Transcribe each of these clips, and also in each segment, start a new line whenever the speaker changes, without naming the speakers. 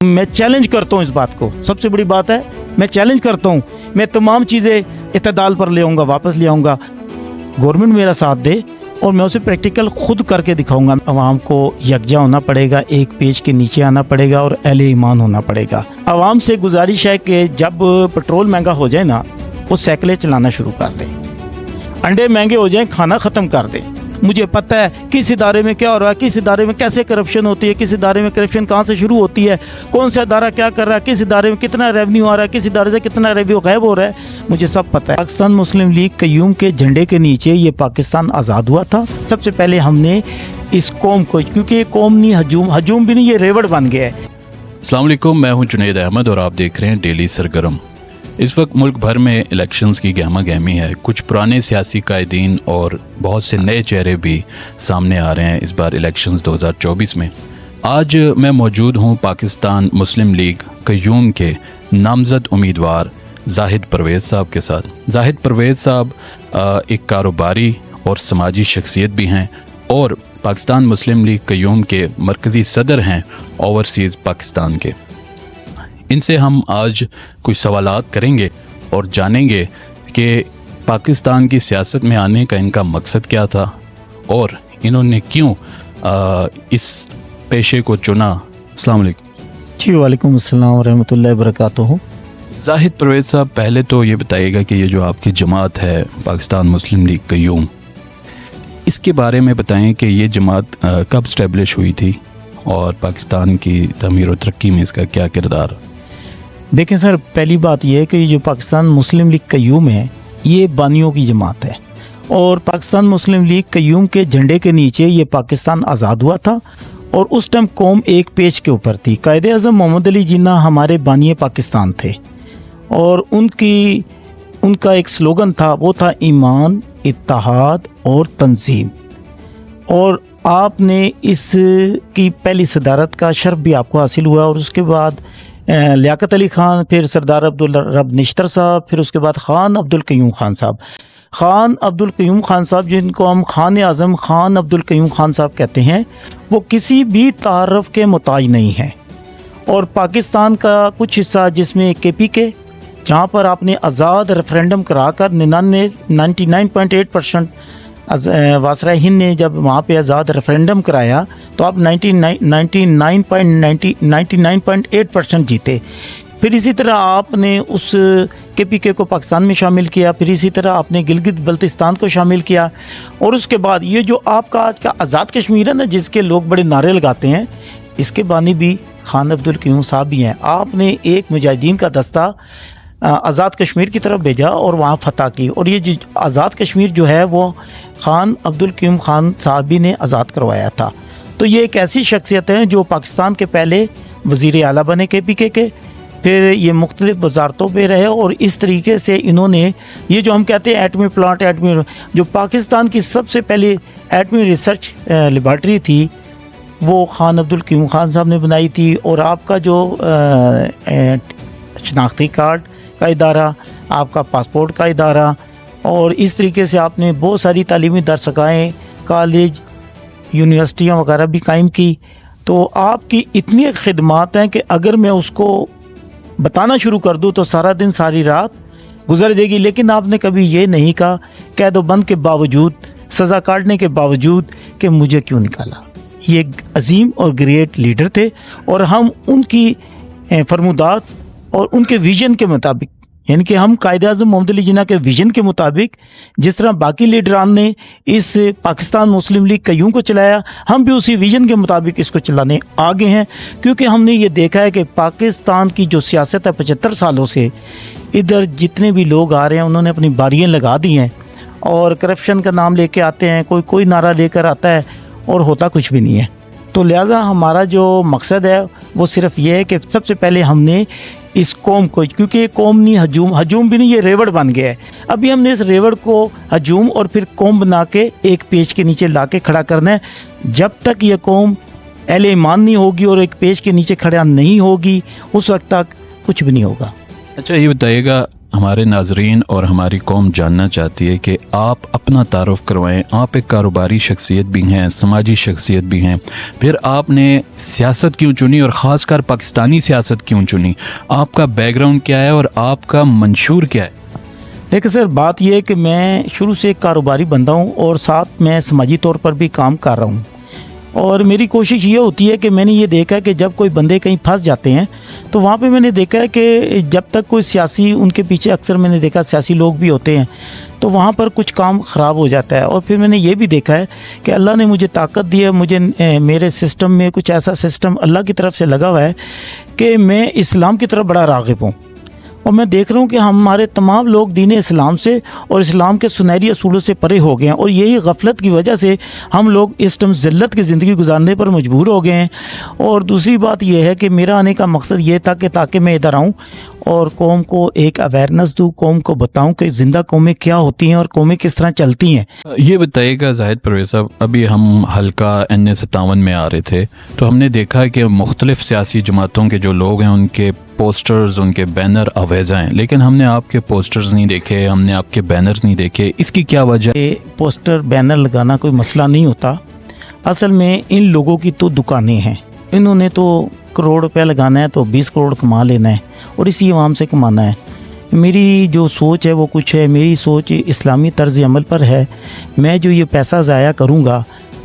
मैं चैलेंज करता हूँ इस बात को, सबसे बड़ी बात है मैं चैलेंज करता हूँ। मैं तमाम चीज़ें इत्तेदाल पर ले आऊँगा, वापस ले आऊँगा, गवर्नमेंट मेरा साथ दे और मैं उसे प्रैक्टिकल खुद करके दिखाऊंगा। आवाम को यकजा होना पड़ेगा, एक पेज के नीचे आना पड़ेगा और अहले ईमान होना पड़ेगा। आवाम से गुजारिश है कि जब पेट्रोल महंगा हो जाए ना, वो साइकिलें चलाना शुरू कर दें, अंडे महंगे हो जाएं, खाना ख़त्म कर दें। मुझे पता है किस इदारे में क्या हो रहा है, किस इदारे में कैसे करप्शन होती है, किस इदारे में करप्शन कहाँ से शुरू होती है, कौन सा इदारा क्या कर रहा है, किस इदारे में कितना रेवेन्यू आ रहा है, किस इदारे से कितना रेवेन्यू गायब हो रहा है, मुझे सब पता है। पाकिस्तान मुस्लिम लीग क़य्यूम के झंडे के नीचे ये पाकिस्तान आज़ाद हुआ था। सबसे पहले हमने इस कौम को, क्योंकि ये कौम नहीं हजूम भी नहीं, ये रेवड़ बन गया है।
अस्सलाम वालेकुम, मैं हूं जुनैद अहमद और आप देख रहे हैं डेली सरगर्म। इस वक्त मुल्क भर में इलेक्शंस की गहमा गहमी है। कुछ पुराने सियासी कायदीन और बहुत से नए चेहरे भी सामने आ रहे हैं इस बार इलेक्शंस 2024 में। आज मैं मौजूद हूं पाकिस्तान मुस्लिम लीग क़य्यूम के नामज़द उम्मीदवार जाहिद परवेज़ साहब के साथ। जाहिद परवेज़ साहब एक कारोबारी और समाजी शख्सियत भी हैं और पाकिस्तान मुस्लिम लीग क़य्यूम के मरकज़ी सदर हैं ओवरसीज़ पाकिस्तान के। इनसे हम आज कुछ सवालात करेंगे और जानेंगे कि पाकिस्तान की सियासत में आने का इनका मकसद क्या था और इन्होंने क्यों इस पेशे को चुना। अस्सलाम वालेकुम।
जी वालेकुम अस्सलाम व रहमतुल्लाहि व बरकातुहू।
जाहिद परवेज़ साहब, पहले तो ये बताइएगा कि ये जो आपकी जमात है पाकिस्तान मुस्लिम लीग क़य्यूम, इसके बारे में बताएं कि ये जमात कब इस्टेब्लिश हुई थी और पाकिस्तान की तमीर और तरक्की में इसका क्या किरदार।
देखें सर, पहली बात यह है कि जो पाकिस्तान मुस्लिम लीग क़य्यूम है ये बानियों की जमात है और पाकिस्तान मुस्लिम लीग क़य्यूम के झंडे के नीचे ये पाकिस्तान आज़ाद हुआ था और उस टाइम कौम एक पेज के ऊपर थी। कायदे आज़म मोहम्मद अली जिन्ना हमारे बानिए पाकिस्तान थे और उनका एक स्लोगन था, वो था ईमान, इत्तेहाद और तंजीम। और आपने इसकी पहली सदारत का शर्फ भी आपको हासिल हुआ और उसके बाद लियाकत अली ख़ान, फिर सरदार अब्दुल रब निश्तर साहब, फिर उसके बाद ख़ान अब्दुल क़य्यूम ख़ान साहब। ख़ान अब्दुल क़य्यूम ख़ान साहब, जिनको हम ख़ान आज़म ख़ान अब्दुल क़य्यूम ख़ान साहब कहते हैं, वो किसी भी तारफ़ के मुताज नहीं हैं और पाकिस्तान का कुछ हिस्सा जिसमें KPK, जहाँ पर आपने आज़ाद रेफरेंडम कराकर 99.8% वासरा हिंद ने जब वहाँ पे आज़ाद रेफरेंडम कराया तो आप 99.8% जीते। फिर इसी तरह आपने उस KPK को पाकिस्तान में शामिल किया, फिर इसी तरह आपने गिलगित बल्तिस्तान को शामिल किया और उसके बाद ये जो आपका आज का आज़ाद कश्मीर है ना, जिसके लोग बड़े नारे लगाते हैं, इसके बानी भी ख़ान अब्दुल क़य्यूम साहब भी हैं। आपने एक मुजाहिदीन का दस्ता आज़ाद कश्मीर की तरफ भेजा और वहाँ फतह की और ये जो आज़ाद कश्मीर जो है वो ख़ान अब्दुल क़य्यूम ख़ान साहब भी ने आज़ाद करवाया था। तो ये एक ऐसी शख्सियत हैं जो पाकिस्तान के पहले वज़ीर आला बने KPK के, फिर ये मुख्तलिफ़ वजारतों पे रहे और इस तरीके से इन्होंने ये जो हम कहते हैं एटमी प्लांट, जो पाकिस्तान की सबसे पहली एटमी रिसर्च लेबॉर्ट्री थी वो ख़ान अब्दुल क़य्यूम ख़ान साहब ने बनाई थी। और आपका जो शनाख्ती कार्ड का इदारा, आपका पासपोर्ट का इदारा और इस तरीके से आपने बहुत सारी तालीमी दरसगाहें, कॉलेज, यूनिवर्सिटियाँ वगैरह भी कायम की। तो आपकी इतनी खिदमात हैं कि अगर मैं उसको बताना शुरू कर दूँ तो सारा दिन सारी रात गुजर जाएगी। लेकिन आपने कभी ये नहीं कहा कैद व बंद के बावजूद, सज़ा काटने के बावजूद, कि मुझे क्यों निकाला। ये एक अजीम और ग्रेट लीडर थे और हम उनकी फरमुदात और उनके विजन के मुताबिक, यानी कि हम कायदे आज़म मोहम्मद अली जिन्ना के विजन के मुताबिक, जिस तरह बाकी लीडरान ने इस पाकिस्तान मुस्लिम लीग क़य्यूम को चलाया, हम भी उसी विजन के मुताबिक इसको चलाने आगे हैं। क्योंकि हमने ये देखा है कि पाकिस्तान की जो सियासत है 75 सालों से, इधर जितने भी लोग आ रहे हैं उन्होंने अपनी बारियाँ लगा दी हैं और करप्शन का नाम लेके आते हैं, कोई नारा लेकर आता है और होता कुछ भी नहीं है। तो लिहाजा हमारा जो मकसद है वो सिर्फ ये है कि सबसे पहले हमने इस कौम को, क्योंकि ये कौम नहीं हजूम भी नहीं, ये रेवड़ बन गया है। अभी हमने इस रेवड़ को हजूम और फिर कौम बना के एक पेज के नीचे ला के खड़ा करना है। जब तक ये कौम अहले ईमान नहीं होगी और एक पेज के नीचे खड़ा नहीं होगी, उस वक्त तक कुछ भी नहीं होगा।
अच्छा, ये बताइएगा ہمارے ناظرین اور ہماری قوم جاننا چاہتی ہے کہ آپ اپنا تعارف کروائیں. آپ ایک کاروباری شخصیت بھی ہیں, سماجی شخصیت بھی ہیں, پھر آپ نے سیاست کیوں چنی اور خاص کر پاکستانی سیاست کیوں چنی؟ آپ کا بیک گراؤنڈ کیا ہے اور آپ کا منشور کیا ہے؟
دیکھیں سر، بات یہ ہے کہ میں شروع سے ایک کاروباری بندہ ہوں اور ساتھ میں سماجی طور پر بھی کام کر رہا ہوں. اور میری کوشش یہ ہوتی ہے کہ میں نے یہ دیکھا کہ جب کوئی بندے کہیں پھنس جاتے ہیں تو وہاں پہ میں نے دیکھا ہے کہ جب تک کوئی سیاسی، ان کے پیچھے اکثر میں نے دیکھا سیاسی لوگ بھی ہوتے ہیں، تو وہاں پر کچھ کام خراب ہو جاتا ہے. اور پھر میں نے یہ بھی دیکھا ہے کہ اللہ نے مجھے طاقت دی ہے، مجھے میرے سسٹم میں کچھ ایسا سسٹم اللہ کی طرف سے لگا ہوا ہے کہ میں اسلام کی طرف بڑا راغب ہوں. اور میں دیکھ رہا ہوں کہ ہمارے تمام لوگ دین اسلام سے اور اسلام کے سنہری اصولوں سے پرے ہو گئے ہیں، اور یہی غفلت کی وجہ سے ہم لوگ اس ٹائم ذلت کی زندگی گزارنے پر مجبور ہو گئے ہیں. اور دوسری بات یہ ہے کہ میرا آنے کا مقصد یہ تھا کہ تاکہ میں ادھر آؤں اور قوم کو ایک اویئرنیس دوں، قوم کو بتاؤں کہ زندہ قومیں کیا ہوتی ہیں اور قومیں کس طرح چلتی ہیں.
یہ بتائیے گا زاہد پرویز صاحب، ابھی ہم حلقہ NA57 میں آ رہے تھے تو ہم نے دیکھا کہ مختلف سیاسی جماعتوں کے جو لوگ ہیں ان کے پوسٹرز، ان کے بینر آویزہ ہیں، لیکن ہم نے آپ کے پوسٹرز نہیں دیکھے، ہم نے آپ کے بینرز نہیں دیکھے. اس کی کیا وجہ؟
پوسٹر بینر لگانا کوئی مسئلہ نہیں ہوتا. اصل میں ان لوگوں کی تو دکانیں ہیں، انہوں نے تو کروڑ روپے لگانا ہے تو 20 کروڑ کما لینا ہے اور اسی عوام سے کمانا ہے. میری جو سوچ ہے وہ کچھ ہے، میری سوچ اسلامی طرز عمل پر ہے. میں جو یہ پیسہ ضائع کروں گا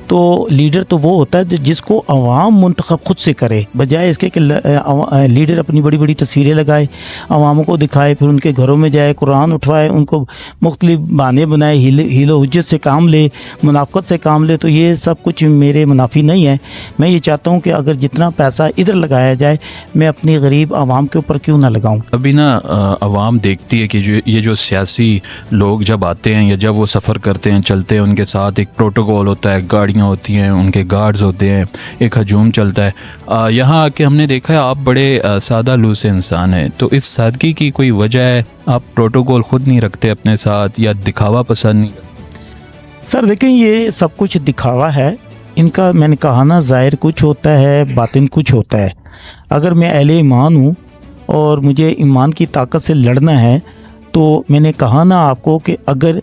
تو لیڈر تو وہ ہوتا ہے جس کو عوام منتخب خود سے کرے، بجائے اس کے کہ لیڈر اپنی بڑی بڑی تصویریں لگائے، عواموں کو دکھائے، پھر ان کے گھروں میں جائے، قرآن اٹھوائے، ان کو مختلف بہانے بنائے، ہیل و حجت سے کام لے، منافقت سے کام لے. تو یہ سب کچھ میرے منافی نہیں ہے. میں یہ چاہتا ہوں کہ اگر جتنا پیسہ ادھر لگایا جائے میں اپنی غریب عوام کے اوپر کیوں نہ لگاؤں.
ابھی نا عوام دیکھتی ہے کہ یہ جو سیاسی لوگ جب آتے ہیں یا جب وہ سفر کرتے ہیں، چلتے ہیں، ان کے ساتھ ایک پروٹوکول ہوتا ہے، گاڑیاں ہوتی ہیں، ان کے گارڈز ہوتے ہیں، ایک ہجوم چلتا ہے. یہاں آ کے ہم نے دیکھا ہے آپ بڑے سادہ لوح سے انسان ہیں، تو اس سادگی کی کوئی وجہ ہے؟ آپ پروٹوکول خود نہیں رکھتے اپنے ساتھ یا دکھاوا پسند نہیں کرتے؟
سر دیکھیں، یہ سب کچھ دکھاوا ہے. ان کا میں نے کہا نا، ظاہر کچھ ہوتا ہے، باطن کچھ ہوتا ہے. اگر میں اہل ایمان ہوں اور مجھے ایمان کی طاقت سے لڑنا ہے تو میں نے کہا نا آپ کو کہ اگر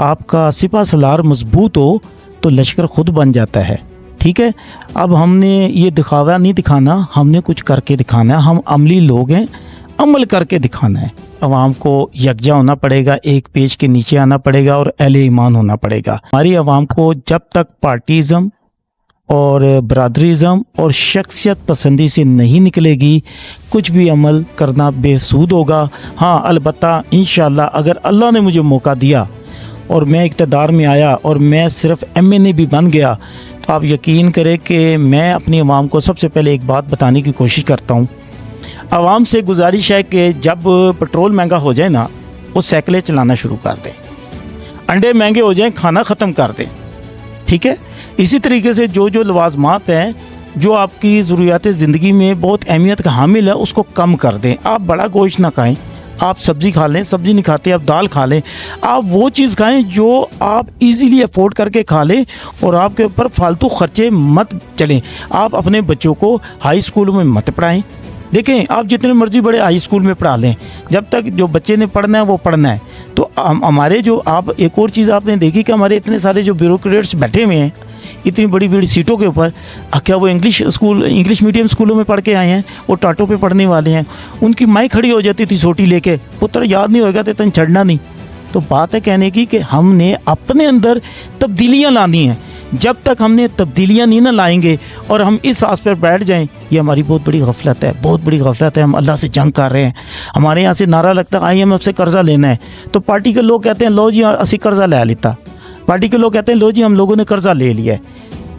آپ کا سپہ سالار مضبوط ہو تو لشکر خود بن جاتا ہے. ٹھیک ہے، اب ہم نے یہ دکھاوا نہیں دکھانا، ہم نے کچھ کر کے دکھانا ہے. ہم عملی لوگ ہیں، عمل کر کے دکھانا ہے. عوام کو یکجا ہونا پڑے گا، ایک پیج کے نیچے آنا پڑے گا اور اہل ایمان ہونا پڑے گا. ہماری عوام کو جب تک پارٹیزم اور برادریزم اور شخصیت پسندی سے نہیں نکلے گی، کچھ بھی عمل کرنا بے سود ہوگا. ہاں البتہ انشاءاللہ اگر اللہ نے مجھے موقع دیا اور میں اقتدار میں آیا اور میں صرف MNA بھی بن گیا تو آپ یقین کریں کہ میں اپنی عوام کو سب سے پہلے ایک بات بتانے کی کوشش کرتا ہوں. عوام سے گزارش ہے کہ جب پٹرول مہنگا ہو جائے نا، وہ سائیکلیں چلانا شروع کر دیں. انڈے مہنگے ہو جائیں، کھانا ختم کر دیں. ٹھیک ہے، اسی طریقے سے جو لوازمات ہیں جو آپ کی ضروریات زندگی میں بہت اہمیت کا حامل ہے اس کو کم کر دیں. آپ بڑا گوشت نہ کھائیں، آپ سبزی کھا لیں، سبزی نہیں کھاتے آپ دال کھا لیں. آپ وہ چیز کھائیں جو آپ ایزیلی افورڈ کر کے کھا لیں اور آپ کے اوپر فالتو خرچے مت چلیں. آپ اپنے بچوں کو ہائی اسکولوں میں مت پڑھائیں. دیکھیں، آپ جتنے مرضی بڑے ہائی اسکول میں پڑھا لیں، جب تک جو بچے نے پڑھنا ہے وہ پڑھنا ہے. تو ہمارے جو آپ ایک اور چیز آپ نے دیکھی کہ ہمارے اتنے سارے جو بیوروکریٹس بیٹھے ہوئے ہیں اتنی بڑی بڑی سیٹوں کے اوپر، کیا وہ انگلش میڈیم اسکولوں میں پڑھ کے آئے ہیں؟ وہ ٹاٹوں پہ پڑھنے والے ہیں. ان کی مائیں کھڑی ہو جاتی تھی سوٹی لے کے، پتر یاد نہیں ہوگا تو تن چھڑنا نہیں. تو بات ہے کہنے کی کہ ہم نے اپنے اندر تبدیلیاں لانی ہیں. جب تک ہم نے تبدیلیاں نہیں نہ لائیں گے اور ہم اس آس پر بیٹھ جائیں، یہ ہماری بہت بڑی غفلت ہے، بہت بڑی غفلت ہے. ہم اللہ سے جنگ کر رہے ہیں. ہمارے یہاں سے نعرہ لگتا ہے IMF سے قرضہ لینا ہے تو پارٹی کے لوگ کہتے ہیں لو جی اسی قرضہ لے لیتا. پارٹی کے لوگ کہتے ہیں لو جی ہم لوگوں نے قرضہ لے لیا ہے.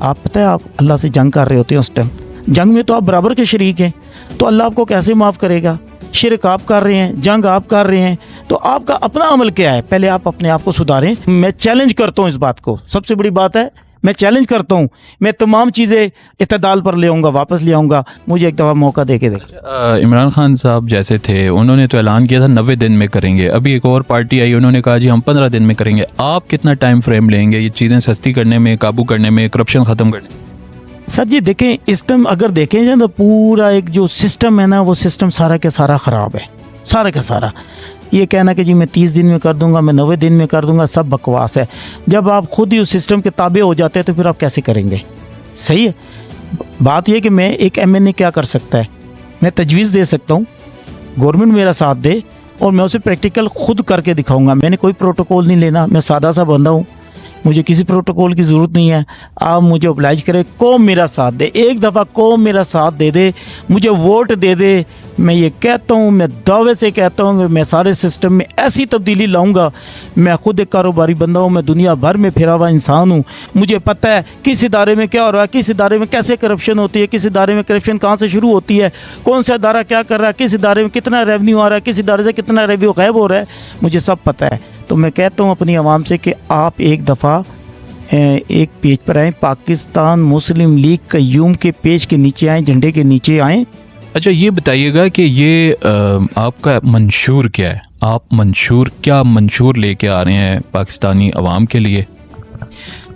آپ پتہ ہے آپ اللہ سے جنگ کر رہے ہوتے ہیں اس ٹائم. جنگ میں تو آپ برابر کے شریک ہیں، تو اللہ آپ کو کیسے معاف کرے گا؟ شرک آپ کر رہے ہیں، جنگ آپ کر رہے ہیں، تو آپ کا اپنا عمل کیا ہے؟ پہلے آپ اپنے آپ کو سدھاریں. میں چیلنج کرتا ہوں اس بات کو، سب سے بڑی بات ہے میں چیلنج کرتا ہوں. میں تمام چیزیں اعتدال پر لے آؤں گا، واپس لے آؤں گا. مجھے ایک دفعہ موقع دے کے دیکھ.
عمران خان صاحب جیسے تھے انہوں نے تو اعلان کیا تھا 90 دن میں کریں گے. ابھی ایک اور پارٹی آئی، انہوں نے کہا جی ہم 15 دن میں کریں گے. آپ کتنا ٹائم فریم لیں گے یہ چیزیں سستی کرنے میں، قابو کرنے میں، کرپشن ختم کرنے میں؟
سر جی دیکھیں، اس ٹائم اگر دیکھیں جائے تو پورا ایک جو سسٹم ہے نا، وہ سسٹم سارا کا سارا خراب ہے، سارا کا سارا. ये कहना कि जी मैं 30 दिन में कर दूंगा, मैं 90 दिन में कर दूंगा, सब बकवास है। जब आप खुद ही उस सिस्टम के ताबे हो जाते हैं तो फिर आप कैसे करेंगे? सही है। बात यह कि मैं एक MNA क्या कर सकता है, मैं तजवीज़ दे सकता हूँ, गवर्नमेंट मेरा साथ दे और मैं उसे प्रैक्टिकल खुद करके दिखाऊंगा। मैंने कोई प्रोटोकॉल नहीं लेना, मैं सादा सा बंदा हूँ, मुझे किसी प्रोटोकॉल की ज़रूरत नहीं है। आप मुझे ऑब्लाइज करें, कौम मेरा साथ दे, एक दफ़ा कौम मेरा साथ दे दे, मुझे वोट दे दे। मैं ये कहता हूँ, मैं दावे से कहता हूँ कि मैं सारे सिस्टम में ऐसी तब्दीली लाऊंगा। मैं खुद एक कारोबारी बंदा हूँ, मैं दुनिया भर में फिरा हुआ इंसान हूँ, मुझे पता है किस इदारे में क्या हो रहा है, किस इदारे में कैसे करप्शन होती है, किस इदारे में करप्शन कहाँ से शुरू होती है, कौन सा इदारा क्या कर रहा है, किस इदारे में कितना रेवेन्यू आ रहा है, किस इदारे से कितना रेवेन्यू गायब हो रहा है, मुझे सब पता है। तो मैं कहता हूँ अपनी आवाम से कि आप एक दफ़ा एक पेज पर आएँ, पाकिस्तान मुस्लिम लीग क़य्यूम के पेज के नीचे आएँ, झंडे के नीचे आएँ।
अच्छा, ये बताइएगा कि ये आपका मंशूर क्या है? आप क्या मंशूर लेके आ रहे हैं पाकिस्तानी अवाम के लिए?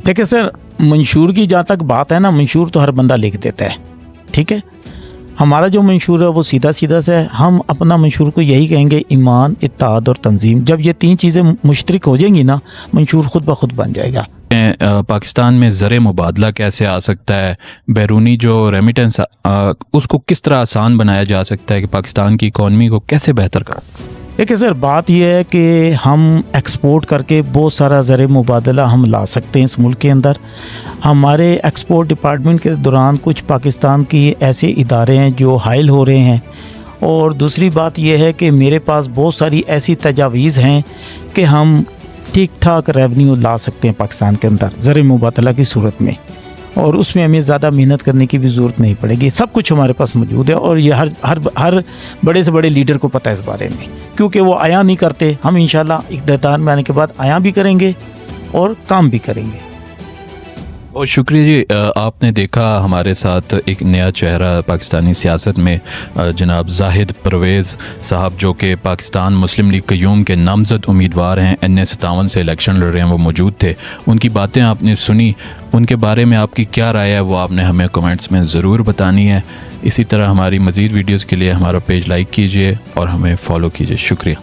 देखिए सर, मंशूर की जहाँ तक बात है ना, मंशूर तो हर बंदा लिख देता है, ठीक है। हमारा जो मंशूर है वो सीधा सीधा से है। हम अपना मंशूर को यही कहेंगे, ईमान, इत्तेहाद और तंजीम। जब ये 3 चीज़ें मुश्तरक हो जाएंगी ना, मंशूर खुद ब खुद बन जाएगा।
पाकिस्तान में ज़र मुबादला कैसे आ सकता है, बैरूनी जो रेमिटेंस उसको किस तरह आसान बनाया जा सकता है कि पाकिस्तान की इकॉनमी को कैसे बेहतर कर सकते हैं?
देखिए सर, बात यह है कि हम एक्सपोर्ट करके बहुत सारा ज़र मुबादला हम ला सकते हैं इस मुल्क के अंदर। हमारे एक्सपोर्ट डिपार्टमेंट के दौरान कुछ पाकिस्तान की ऐसे इदारे हैं जो हाइल हो रहे हैं, और दूसरी बात यह है कि मेरे पास बहुत सारी ऐसी तजावीज़ हैं कि हम ठीक ठाक रेवेन्यू ला सकते हैं पाकिस्तान के अंदर ज़र मुबादला की सूरत में, और उसमें हमें ज़्यादा मेहनत करने की भी ज़रूरत नहीं पड़ेगी। सब कुछ हमारे पास मौजूद है, और ये हर बड़े से बड़े लीडर को पता है इस बारे में, क्योंकि वो आया नहीं करते। हम इंशाल्लाह इक़्तिदार में आने के बाद आया भी करेंगे और काम भी करेंगे।
बहुत शुक्रिया जी। आपने देखा हमारे साथ एक नया चेहरा पाकिस्तानी सियासत में, जनाब जाहिद परवेज़ साहब, जो कि पाकिस्तान मुस्लिम लीग क़य्यूम के नामज़द उम्मीदवार हैं, NA-57 से इलेक्शन लड़ रहे हैं, वो मौजूद थे। उनकी बातें आपने सुनी, उनके बारे में आपकी क्या राय है वो आपने हमें कमेंट्स में ज़रूर बतानी है। इसी तरह हमारी मज़ीद वीडियोज़ के लिए हमारा पेज लाइक कीजिए और हमें फ़ॉलो कीजिए। शुक्रिया।